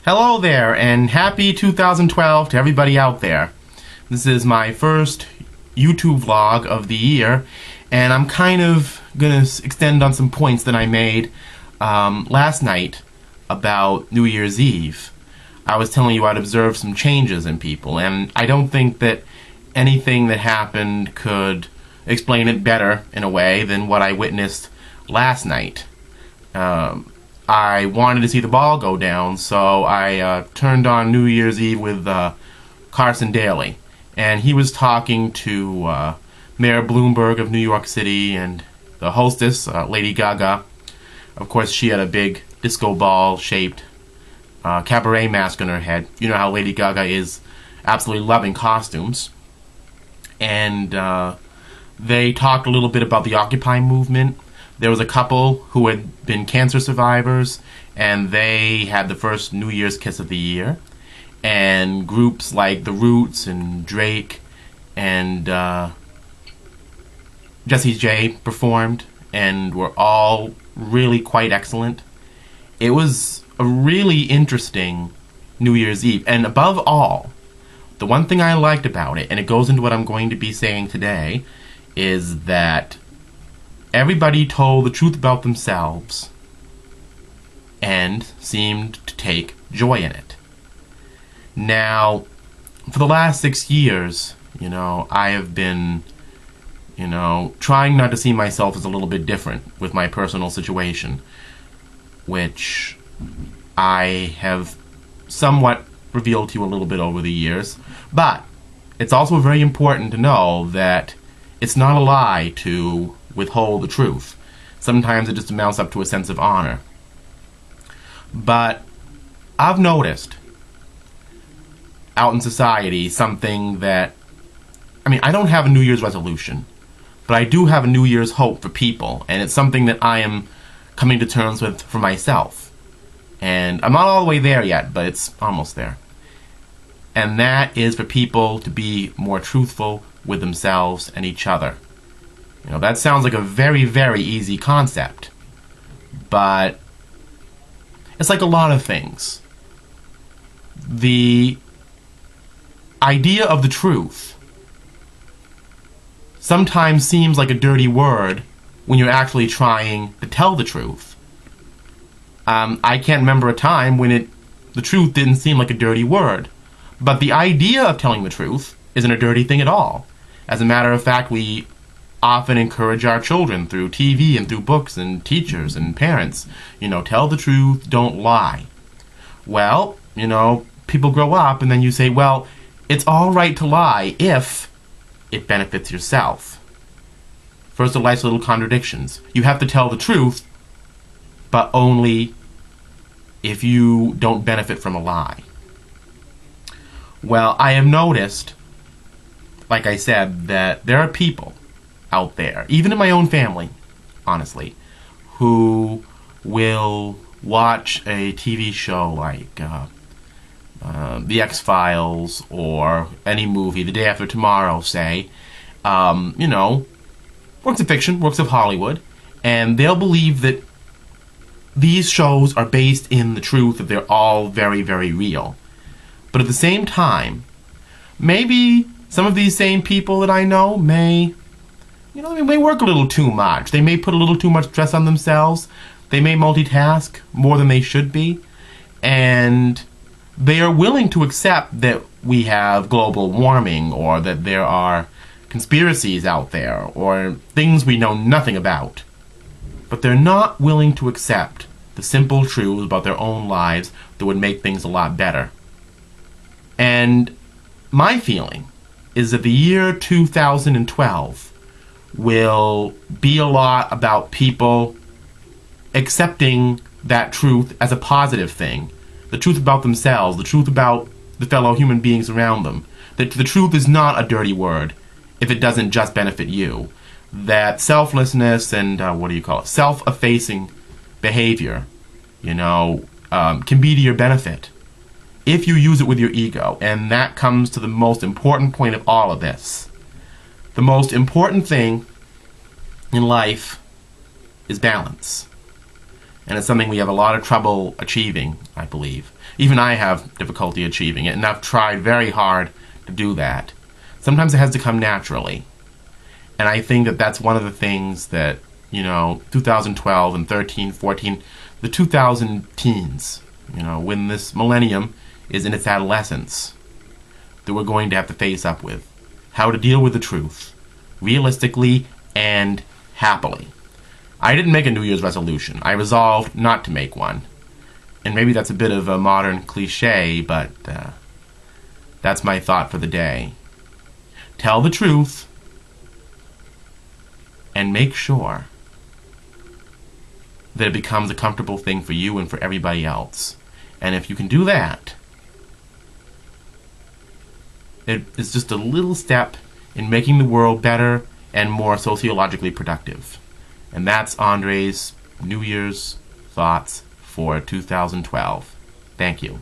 Hello there, and happy 2012 to everybody out there. This is my first YouTube vlog of the year, and I'm kind of going to extend on some points that I made last night about New Year's Eve. I was telling you I'd observed some changes in people, and I don't think that anything that happened could explain it better, in a way, than what I witnessed last night. I wanted to see the ball go down, so I turned on New Year's Eve with Carson Daly. And he was talking to Mayor Bloomberg of New York City and the hostess, Lady Gaga. Of course, she had a big disco ball-shaped cabaret mask on her head. You know how Lady Gaga is absolutely loving costumes. And they talked a little bit about the Occupy movement. There was a couple who had been cancer survivors, and they had the first New Year's kiss of the year. And groups like The Roots and Drake and Jessie J performed, and were all really quite excellent. It was a really interesting New Year's Eve. And above all, the one thing I liked about it, and it goes into what I'm going to be saying today, is that everybody told the truth about themselves and seemed to take joy in it. Now, for the last 6 years, I have been, trying not to see myself as a little bit different with my personal situation, which I have somewhat revealed to you a little bit over the years. But it's also very important to know that it's not a lie to withhold the truth. Sometimes it just amounts up to a sense of honor. But I've noticed out in society something that, I don't have a New Year's resolution, but I do have a New Year's hope for people, and it's something that I am coming to terms with for myself. And I'm not all the way there yet, but it's almost there. And that is for people to be more truthful with themselves and each other. That sounds like a very, very easy concept, but it's like a lot of things. The idea of the truth sometimes seems like a dirty word when you're actually trying to tell the truth. I can't remember a time when the truth didn't seem like a dirty word, but the idea of telling the truth isn't a dirty thing at all. As a matter of fact, we often encourage our children through TV and through books and teachers and parents, tell the truth, don't lie. Well, people grow up and then you say, well, it's all right to lie if it benefits yourself. First of life's little contradictions. You have to tell the truth, but only if you don't benefit from a lie. Well, I have noticed, like I said, that there are people out there, even in my own family, honestly, who will watch a TV show like The X-Files or any movie, The Day After Tomorrow, say, works of fiction, works of Hollywood, and they'll believe that these shows are based in the truth, that they're all very, very real. But at the same time, maybe some of these same people that I know may work a little too much. They may put a little too much stress on themselves. They may multitask more than they should be. And they are willing to accept that we have global warming, or that there are conspiracies out there, or things we know nothing about. But they're not willing to accept the simple truths about their own lives that would make things a lot better. And my feeling is that the year 2012 will be a lot about people accepting that truth as a positive thing. The truth about themselves, the truth about the fellow human beings around them. That the truth is not a dirty word if it doesn't just benefit you. That selflessness and, self-effacing behavior, can be to your benefit if you use it with your ego. And that comes to the most important point of all of this. The most important thing in life is balance. And it's something we have a lot of trouble achieving, I believe. Even I have difficulty achieving it, and I've tried very hard to do that. Sometimes it has to come naturally. And I think that that's one of the things that, 2012 and 13, 14, the 2000 teens, when this millennium is in its adolescence, that we're going to have to face up with. How to deal with the truth, realistically and happily. I didn't make a New Year's resolution. I resolved not to make one. And maybe that's a bit of a modern cliche, but that's my thought for the day. Tell the truth and make sure that it becomes a comfortable thing for you and for everybody else. And if you can do that, it's just a little step in making the world better and more sociologically productive. And that's Andre's New Year's thoughts for 2012. Thank you.